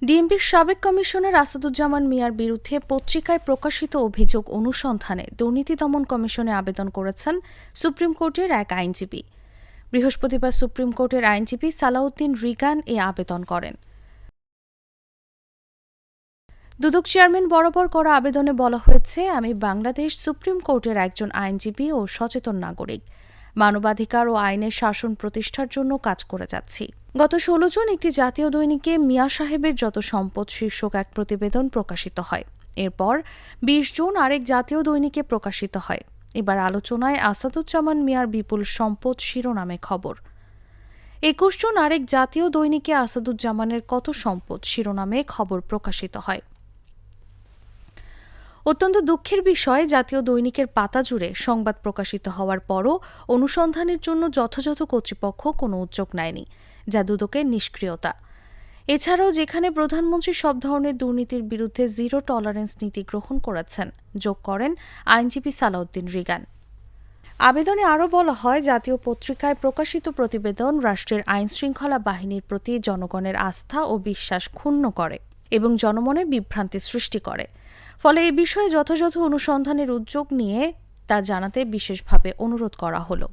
ডিএমপির সাবেক কমিশনার আসাদুজ্জামান মিয়ার বিরুদ্ধে পত্রিকায় প্রকাশিত অভিযোগ অনুসন্ধানে দুর্নীতি দমন কমিশনে আবেদন করেছেন সুপ্রিম কোর্টের এক আইনজীবী। বৃহস্পতিবার সুপ্রিম কোর্টের আইনজীবী সালাউদ্দিন রিগান এ আবেদন করেন। দুদক চেয়ারম্যান বরাবর করা আবেদনে বলা হয়েছে, আমি বাংলাদেশ সুপ্রিম কোর্টের একজন আইনজীবী ও সচেতন নাগরিক। মানবাধিকার ও আইনের শাসন প্রতিষ্ঠার জন্য কাজ করে যাচ্ছি। গত ১৬ জুন একটি জাতীয় দৈনিকে মিয়া সাহেবের যত সম্পদ শীর্ষক এক প্রতিবেদন প্রকাশিত হয়। এরপর ২০ জুন আরেক জাতীয় দৈনিকে প্রকাশিত হয়। এবার আলোচনায় আসাদুজ্জামান মিয়ার বিপুল সম্পদ শিরোনামে খবর। ২১ জুন আরেক জাতীয় দৈনিকে আসাদুজ্জামানের কত সম্পদ শিরোনামে খবর প্রকাশিত হয়। অত্যন্ত দুঃখের বিষয়, জাতীয় দৈনিকের পাতা জুড়ে সংবাদ প্রকাশিত হওয়ার পরও অনুসন্ধানের জন্য যথাযথ কর্তৃপক্ষ কোনো উদ্যোগ নেয়নি, যা দুদকের নিষ্ক্রিয়তা। এছাড়াও যেখানে প্রধানমন্ত্রী সব ধরনের দুর্নীতির বিরুদ্ধে জিরো টলারেন্স নীতি গ্রহণ করেছেন, যোগ করেন আইনজীবী সালাউদ্দিন রিগান। আবেদনে আরও বলা হয়, জাতীয় পত্রিকায় প্রকাশিত প্রতিবেদন রাষ্ট্রের আইনশৃঙ্খলা বাহিনীর প্রতি জনগণের আস্থা ও বিশ্বাস ক্ষুণ্ণ করে এবং জনমনে বিভ্রান্তি সৃষ্টি করে। ফলে এ বিষয়ে যথাযথ অনুসন্ধানের উদ্যোগ নিয়ে তা জানাতে বিশেষভাবে অনুরোধ করা হলো।